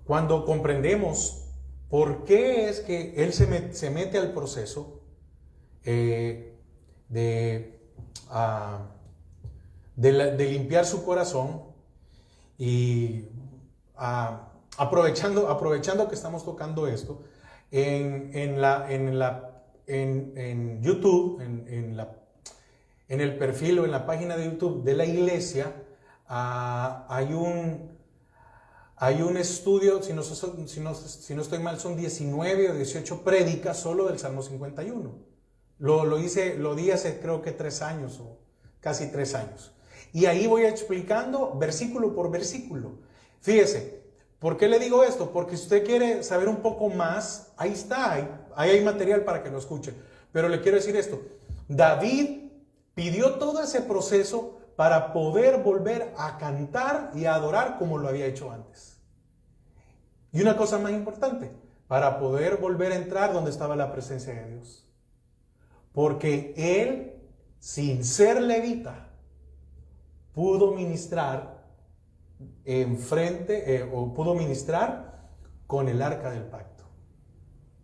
cuando comprendemos por qué es que él se mete al proceso de limpiar su corazón, y aprovechando que estamos tocando esto, en YouTube, en el perfil o en la página de YouTube de la iglesia, hay un estudio, si no estoy mal, son 19 o 18 prédicas solo del Salmo 51. Lo di hace creo que 3 años o casi 3 años. Y ahí voy explicando versículo por versículo. Fíjese, ¿por qué le digo esto? Porque si usted quiere saber un poco más, ahí está, ahí hay material para que lo escuche. Pero le quiero decir esto: David pidió todo ese proceso para poder volver a cantar y a adorar como lo había hecho antes. Y una cosa más importante, para poder volver a entrar donde estaba la presencia de Dios. Porque él, sin ser levita, pudo ministrar pudo ministrar con el arca del pacto.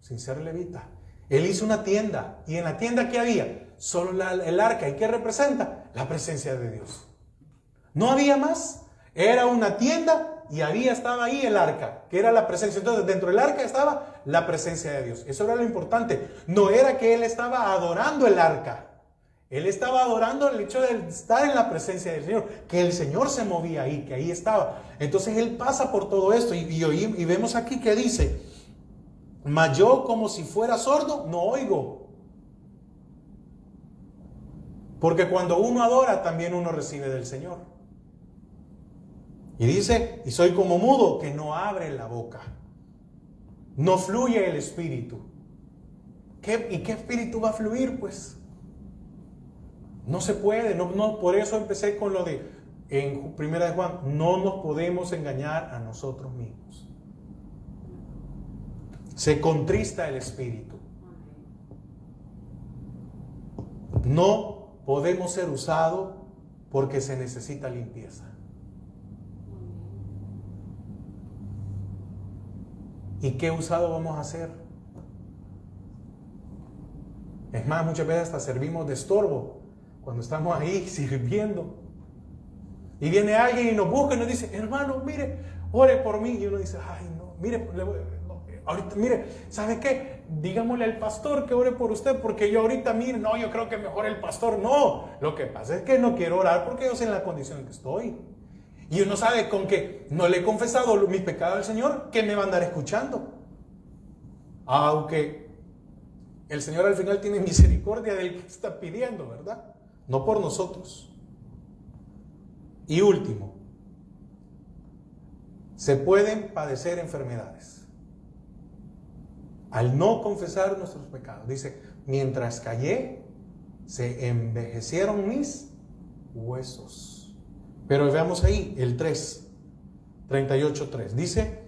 Sin ser levita. Él hizo una tienda, y en la tienda ¿qué había? Solo el arca. ¿Y qué representa? La presencia de Dios. No había más. Era una tienda y estaba ahí el arca, que era la presencia. Entonces dentro del arca estaba la presencia de Dios. Eso era lo importante. No era que él estaba adorando el arca. Él estaba adorando el hecho de estar en la presencia del Señor, que el Señor se movía ahí, que ahí estaba. Entonces él pasa por todo esto y vemos aquí que dice: mas yo, como si fuera sordo, no oigo. Porque cuando uno adora, también uno recibe del Señor. Y dice: y soy como mudo que no abre la boca. No fluye el Espíritu. ¿Y qué espíritu va a fluir? Pues no se puede. No, por eso empecé con lo de en Primera de Juan, no nos podemos engañar a nosotros mismos. Se contrista el espíritu. No podemos ser usados porque se necesita limpieza. ¿Y qué usado vamos a hacer? Es más, muchas veces hasta servimos de estorbo cuando estamos ahí sirviendo. Y viene alguien y nos busca y nos dice, hermano, mire, ore por mí. Y uno dice, ay, no, mire, ahorita, mire, ¿sabe qué? Dígamosle al pastor que ore por usted, porque yo ahorita, mire, no, yo creo que mejor el pastor. No, lo que pasa es que no quiero orar porque yo sé en la condición en que estoy. Y uno sabe con que no le he confesado mis pecados al Señor, que me va a andar escuchando. Aunque el Señor al final tiene misericordia del que está pidiendo, ¿verdad? No por nosotros. Y último, se pueden padecer enfermedades al no confesar nuestros pecados. Dice, mientras callé, se envejecieron mis huesos. Pero veamos ahí el 38:3. Dice,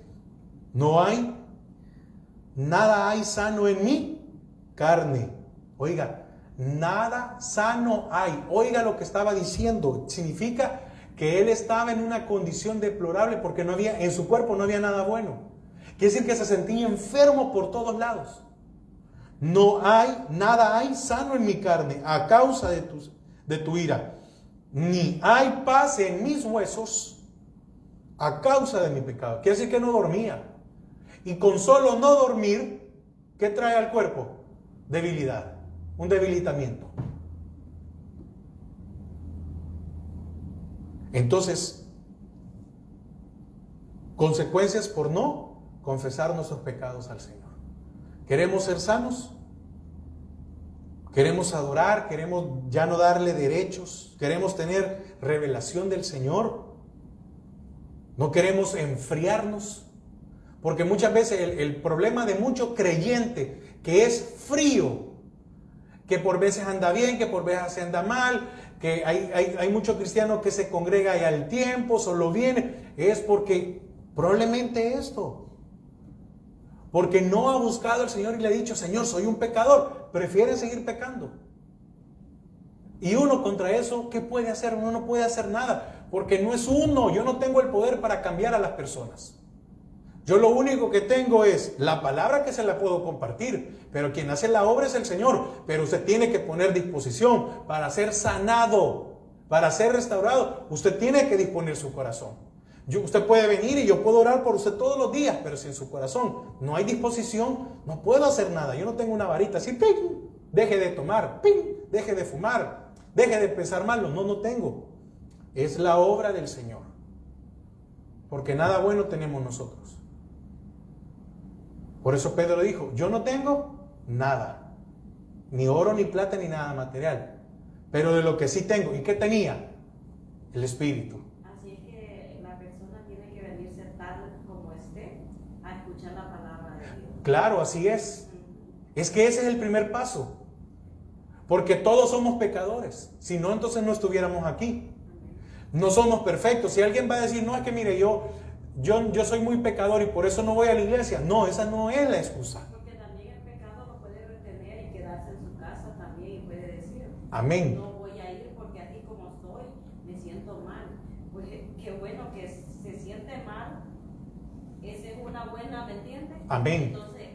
nada hay sano en mi carne. Oiga, nada sano hay. Oiga lo que estaba diciendo. Significa que él estaba en una condición deplorable porque en su cuerpo no había nada bueno. Quiere decir que se sentía enfermo por todos lados. Nada hay sano en mi carne a causa de tu ira. Ni hay paz en mis huesos a causa de mi pecado. Quiere decir que no dormía. Y con solo no dormir, ¿qué trae al cuerpo? Debilidad, un debilitamiento. Entonces, consecuencias por no confesar nuestros pecados al Señor. ¿Queremos ser sanos? Queremos adorar, queremos ya no darle derechos, queremos tener revelación del Señor, no queremos enfriarnos, porque muchas veces el problema de mucho creyente que es frío, que por veces anda bien, que por veces se anda mal, que hay muchos cristianos que se congrega y al tiempo solo viene, es porque probablemente esto. Porque no ha buscado al Señor y le ha dicho, Señor, soy un pecador. Prefiere seguir pecando. Y uno contra eso, ¿qué puede hacer? Uno no puede hacer nada. Porque no es uno. Yo no tengo el poder para cambiar a las personas. Yo lo único que tengo es la palabra que se la puedo compartir. Pero quien hace la obra es el Señor. Pero usted tiene que poner disposición para ser sanado, para ser restaurado. Usted tiene que disponer su corazón. Usted puede venir y yo puedo orar por usted todos los días, pero si en su corazón no hay disposición, no puedo hacer nada. Yo no tengo una varita así, ¡ping! Deje de tomar, ¡ping! Deje de fumar, deje de pensar mal. No tengo. Es la obra del Señor. Porque nada bueno tenemos nosotros. Por eso Pedro dijo, yo no tengo nada, ni oro, ni plata, ni nada material. Pero de lo que sí tengo, ¿y qué tenía? El Espíritu. Claro, así es. Es que ese es el primer paso. Porque todos somos pecadores. Si no, entonces no estuviéramos aquí. No somos perfectos. Si alguien va a decir, no, es que mire, yo soy muy pecador y por eso no voy a la iglesia. No, esa no es la excusa. Porque también el pecado lo puede retener y quedarse en su casa también y puede decir, amén. No voy a ir porque aquí como estoy me siento mal. Pues qué bueno que se siente mal. Esa es una buena, ¿me entiendes? Amén. Entonces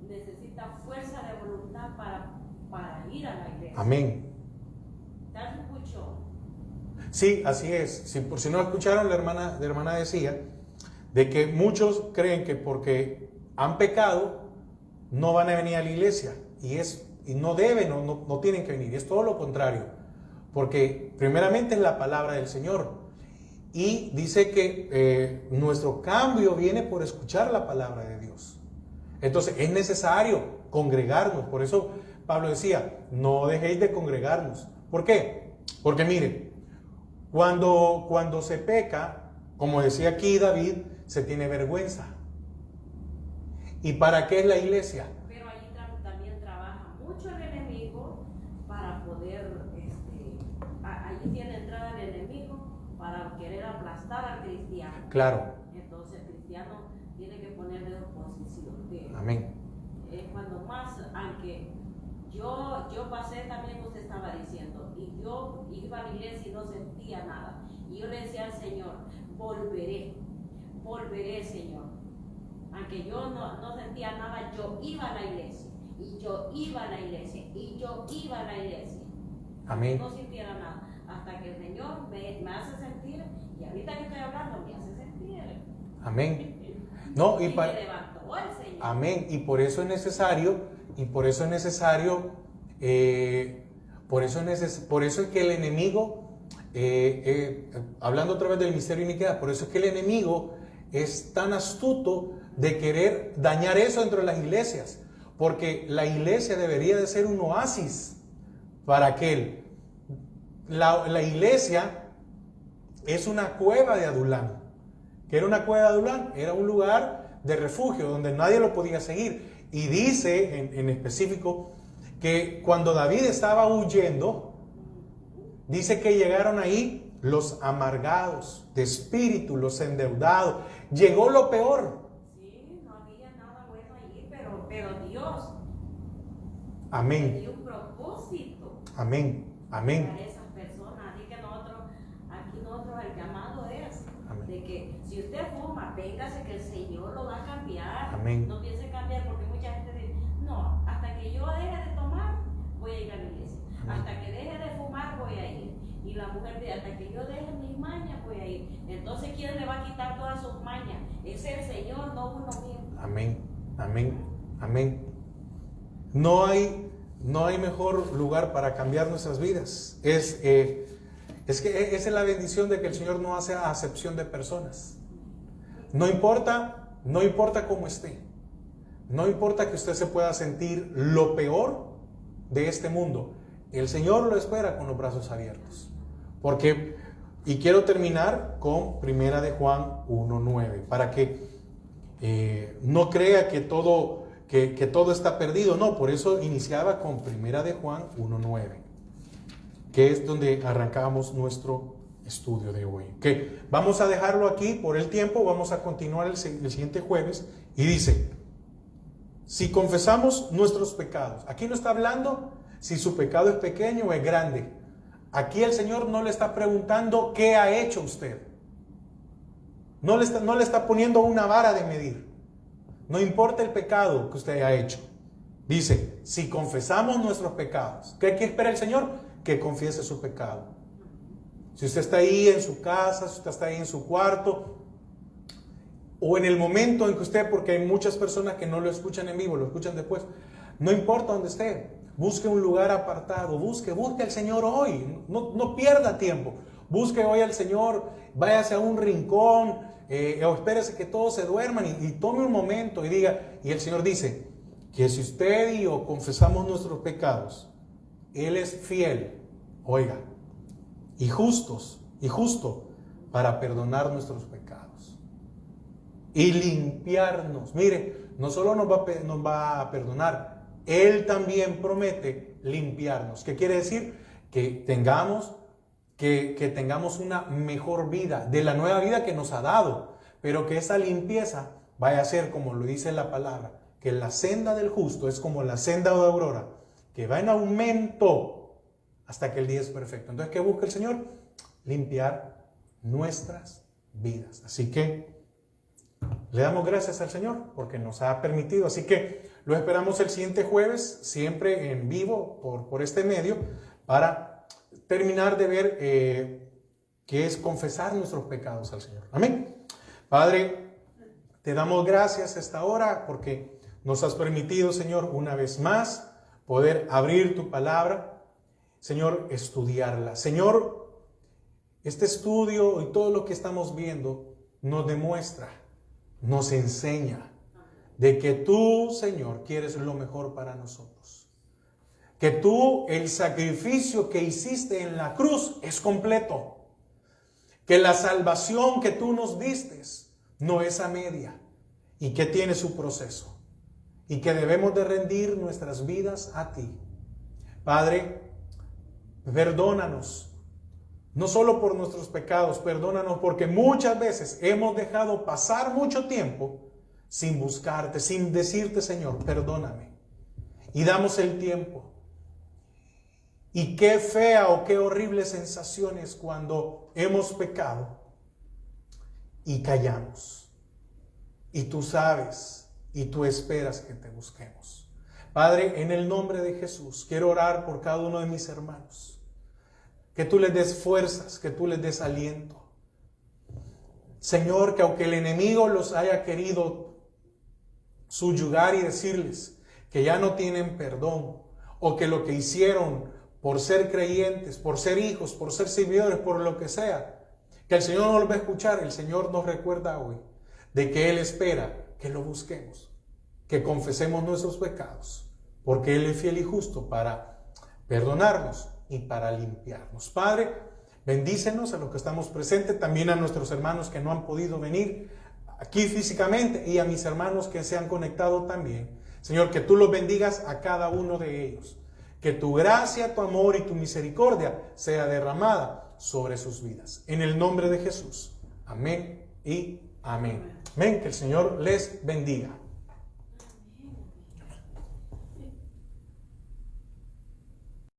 necesita fuerza de voluntad para ir a la iglesia. Amén. ¿Tal escuchó? Sí, así es. Por si no escucharon, la hermana decía de que muchos creen que porque han pecado no van a venir a la iglesia y no deben, no tienen que venir. Es todo lo contrario, porque primeramente es la palabra del Señor. Y dice que nuestro cambio viene por escuchar la palabra de Dios. Entonces es necesario congregarnos. Por eso Pablo decía, no dejéis de congregarnos. ¿Por qué? Porque mire, cuando se peca, como decía aquí David, se tiene vergüenza. ¿Y para qué es la iglesia? Pero ahí también mucho el enemigo para poder, allí tiene entrada el enemigo para querer aplastar al cristiano. Claro. Entonces el cristiano tiene que ponerle oposición. Amén. Es cuando más, aunque yo pasé también, usted estaba diciendo, y yo iba a la iglesia y no sentía nada. Y yo le decía al Señor, volveré, Señor. Aunque yo no sentía nada, yo iba a la iglesia, y yo iba a la iglesia, y yo iba a la iglesia. Amén. No sintiera nada, hasta que el Señor me hace sentir, y ahorita que estoy hablando, me hace sentir. Amén. No, y me levantó el Señor. Amén. Y por eso es necesario, por eso es que el enemigo, hablando otra vez del misterio de iniquidad, por eso es que el enemigo es tan astuto de querer dañar eso dentro de las iglesias, porque la iglesia debería de ser un oasis para aquel. La iglesia es una cueva de Adulán. ¿Qué era una cueva de Adulán? Era un lugar de refugio donde nadie lo podía seguir. Y dice en específico que cuando David estaba huyendo, dice que llegaron ahí los amargados de espíritu, los endeudados. Llegó lo peor. Sí, no había nada bueno allí, pero Dios. Amén. Dio un propósito. Amén. Amén. Para esas personas. Así que nosotros el llamado es Amén. de que si usted fuma, véngase que el Señor lo va a cambiar. Amén. No piense cambiar porque mucha gente dice, no, hasta que yo deje de tomar, voy a ir a la iglesia. Amén. Hasta que deje de fumar, voy a ir. Y la mujer dice, hasta que yo deje mis mañas, voy a ir. Entonces, ¿quién le va a quitar todas sus mañas? Es el Señor, no uno mismo. Amén. Amén. Amén. No hay mejor lugar para cambiar nuestras vidas. Es que esa es la bendición de que el Señor no hace acepción de personas. No importa cómo esté. No importa que usted se pueda sentir lo peor de este mundo. El Señor lo espera con los brazos abiertos. Y quiero terminar con 1 de Juan 1:9, para que no crea que todo está perdido. No, por eso iniciaba con 1 de Juan 1:9, que es donde arrancamos nuestro estudio de hoy. Que vamos a dejarlo aquí por el tiempo, vamos a continuar el siguiente jueves. Y dice, si confesamos nuestros pecados, aquí no está hablando si su pecado es pequeño o es grande. Aquí el Señor no le está preguntando qué ha hecho usted. No le está poniendo una vara de medir. No importa el pecado que usted haya hecho. Dice, si confesamos nuestros pecados, ¿qué espera el Señor? Que confiese su pecado. Si usted está ahí en su casa, si usted está ahí en su cuarto, o en el momento en que usted, porque hay muchas personas que no lo escuchan en vivo, lo escuchan después, no importa donde esté, busque un lugar apartado, busque al Señor hoy, no pierda tiempo, busque hoy al Señor, váyase a un rincón, o espérese que todos se duerman y tome un momento y diga, y el Señor dice, que si usted y yo confesamos nuestros pecados, Él es fiel, oiga, y justo para perdonar nuestros pecados y limpiarnos. Mire, no solo nos va a perdonar, Él también promete limpiarnos. ¿Qué quiere decir? Que tengamos una mejor vida, de la nueva vida que nos ha dado, pero que esa limpieza vaya a ser, como lo dice la palabra, que la senda del justo es como la senda de aurora, que va en aumento hasta que el día es perfecto. Entonces, ¿qué busca el Señor? Limpiar nuestras vidas. Así que le damos gracias al Señor porque nos ha permitido. Así que lo esperamos el siguiente jueves, siempre en vivo por este medio, para terminar de ver qué es confesar nuestros pecados al Señor. Amén. Padre, te damos gracias a esta hora porque nos has permitido, Señor, una vez más poder abrir tu palabra. Señor, estudiarla. Señor, este estudio y todo lo que estamos viendo nos demuestra, nos enseña de que tú, Señor, quieres lo mejor para nosotros. Que tú, el sacrificio que hiciste en la cruz es completo. Que la salvación que tú nos diste no es a media y que tiene su proceso. y que debemos de rendir nuestras vidas a ti. Padre, perdónanos, no solo por nuestros pecados, perdónanos porque muchas veces hemos dejado pasar mucho tiempo sin buscarte, sin decirte, Señor, perdóname. Y damos el tiempo. Y qué fea o qué horrible sensación es cuando hemos pecado y callamos. Y tú sabes y tú esperas que te busquemos. Padre, en el nombre de Jesús, quiero orar por cada uno de mis hermanos. Que tú les des fuerzas, que tú les des aliento. Señor, que aunque el enemigo los haya querido subyugar y decirles que ya no tienen perdón, o que lo que hicieron por ser creyentes, por ser hijos, por ser servidores, por lo que sea, que el Señor no los va a escuchar. El Señor nos recuerda hoy de que Él espera que lo busquemos, que confesemos nuestros pecados, porque Él es fiel y justo para perdonarnos y para limpiarnos. Padre, bendícenos a los que estamos presentes, también a nuestros hermanos que no han podido venir aquí físicamente y a mis hermanos que se han conectado también. Señor, que tú los bendigas a cada uno de ellos. Que tu gracia, tu amor y tu misericordia sea derramada sobre sus vidas. En el nombre de Jesús. Amén y amén. Amén. Que el Señor les bendiga.